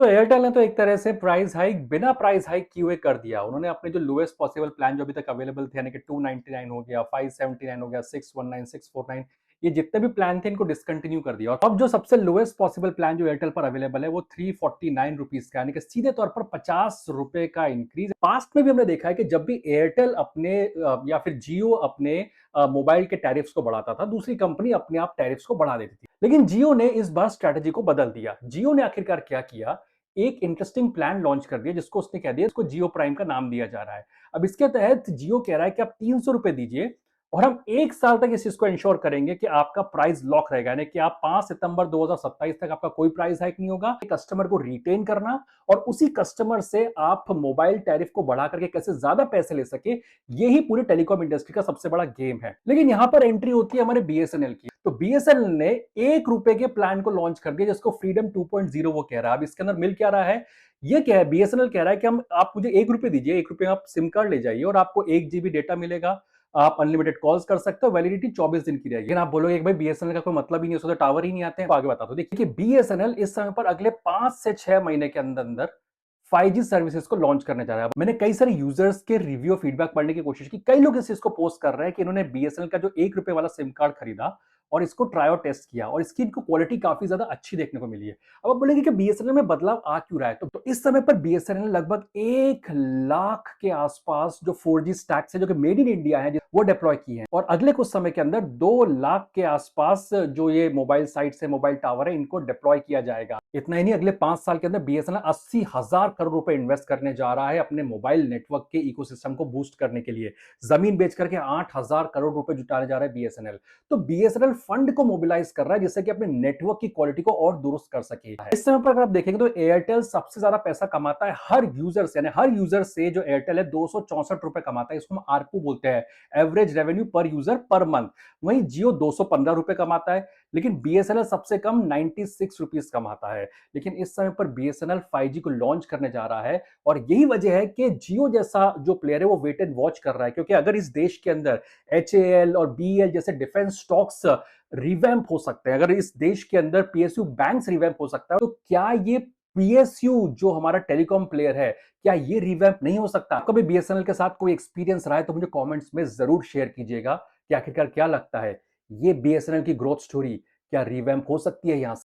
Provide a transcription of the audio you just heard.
तो एयरटेल ने तो एक तरह से प्राइस हाइक बिना प्राइस हाइक किए हुए कर दिया। उन्होंने अपने जो लोएस्ट पॉसिबल प्लान जो अभी तक अवेलेबल थे, यानी कि 299 हो गया, 579 हो गया, 619, 649, ये जितने भी प्लान थे इनको डिसकंटिन्यू कर दिया। और अब जो सबसे लोएस्ट पॉसिबल प्लान जो एयरटेल पर अवेलेबल है वो 349 रुपीज का, यानी कि सीधे तौर पर 50 रुपए का इंक्रीज। पास्ट में भी हमने देखा है कि जब भी एयरटेल अपने या फिर जियो अपने मोबाइल के टैरिफ्स को बढ़ाता था, दूसरी कंपनी अपने आप टैरिफ्स को बढ़ा देती थी। लेकिन जियो ने इस बार स्ट्रैटेजी को बदल दिया। जियो ने आखिरकार क्या किया, एक इंटरेस्टिंग प्लान लॉन्च कर दिया जिसको उसने कह दिया, इसको जियो प्राइम का नाम दिया जा रहा है। अब इसके तहत जियो कह रहा है कि आप 300 रुपए दीजिए और हम 1 साल तक इस चीज को इंश्योर करेंगे कि आपका प्राइस लॉक रहेगा, यानी कि आप 5 सितंबर 2027 तक आपका कोई प्राइस हाइक नहीं होगा। कस्टमर को रिटेन करना और उसी कस्टमर से आप मोबाइल टैरिफ को बढ़ा करके कैसे ज्यादा पैसे ले सके, यही पूरी टेलीकॉम इंडस्ट्री का सबसे बड़ा गेम है। लेकिन यहां पर एंट्री होती है हमारे बीएसएनएल की। तो बीएसएनएल ने 1 रुपए के प्लान को लॉन्च कर दिया जिसको फ्रीडम 2.0 वो कह रहा है। अब इसके अंदर मिल क्या रहा है, ये क्या है, बीएसएनएल कह रहा है कि हम आप मुझे 1 रुपए दीजिए, 1 रुपए आप सिम कार्ड ले जाइए और आपको 1 जीबी डेटा मिलेगा, आप अनलिमिटेड कॉल्स कर सकते हो, वैलिडिटी 24 दिन की रहेगी। लेकिन आप बोलोगे कि भाई बीएसएनएल का कोई मतलब ही नहीं है, उसको तो टावर ही नहीं आते हैं। तो आगे बता दो, देखिए बीएसएनएल इस समय पर अगले 5 से 6 महीने के अंदर अंदर 5G सर्विसेज को लॉन्च करने जा रहा है। मैंने कई सारे यूजर्स के रिव्यू फीडबैक पढ़ने की कोशिश की। कई लोग इस चीज को पोस्ट कर रहे हैं कि इन्होंने बीएसएनएल का जो 1 रुपए वाला सिम कार्ड खरीदा और इसको ट्राई और टेस्ट किया और इसकी इनको क्वालिटी काफी ज्यादा अच्छी देखने को मिली है। अब आप बोलेंगे कि बीएसएनएल में बदलाव आ क्यों रहा है, तो इस समय पर बीएसएनएल ने लगभग 1 लाख के आसपास जो 4G स्टैक्स है जो कि मेड इन इंडिया है वो डिप्लॉय की है और अगले कुछ समय के अंदर 2 लाख के आसपास जो ये मोबाइल साइट्स है, मोबाइल टावर है, इनको डिप्लॉय किया जाएगा। इतना ही नहीं, अगले 5 साल के अंदर बीएसएनएल 80,000 करोड़ रुपए इन्वेस्ट करने जा रहा है अपने मोबाइल नेटवर्क के इकोसिस्टम को बूस्ट करने के लिए। जमीन बेच करके 8,000 करोड़ रुपए जुटाने जा रहा है बीएसएनएल। तो बीएसएनएल फंड को मोबिलाइज कर रहा है जिससे कि अपने नेटवर्क की क्वालिटी को और दुरुस्त कर सके। इस समय पर अगर आप देखेंगे तो एयरटेल सबसे ज्यादा पैसा कमाता है हर यूजर से, यानी हर यूजर से जो एयरटेल है 264 रुपए कमाता है। इसको हम आरपू बोलते हैं, एवरेज रेवेन्यू पर यूजर पर मंथ। वहीं जियो 215 रुपए कमाता है, लेकिन बीएसएनएल सबसे कम 96 रुपीस कमाता है। लेकिन इस समय पर बीएसएनएल 5G को लॉन्च करने जा रहा है और यही वजह है कि जियो जैसा जो प्लेयर है वो वेट एंड वॉच कर रहा है, क्योंकि अगर इस देश के अंदर एचएएल और बीईएल जैसे डिफेंस स्टॉक्स रिवैम्प हो सकते हैं, अगर इस देश के अंदर पीएसयू बैंक्स रिवैम्प हो सकता है, तो क्या ये पीएसयू जो हमारा टेलीकॉम प्लेयर है, क्या ये रिवैम्प नहीं हो सकता? कभी बीएसएनएल के साथ कोई एक्सपीरियंस रहा है तो मुझे कमेंट्स में जरूर शेयर कीजिएगा कि आखिरकार क्या लगता है, ये बीएसएनएल की ग्रोथ स्टोरी क्या रिवैम्प हो सकती है यहां से?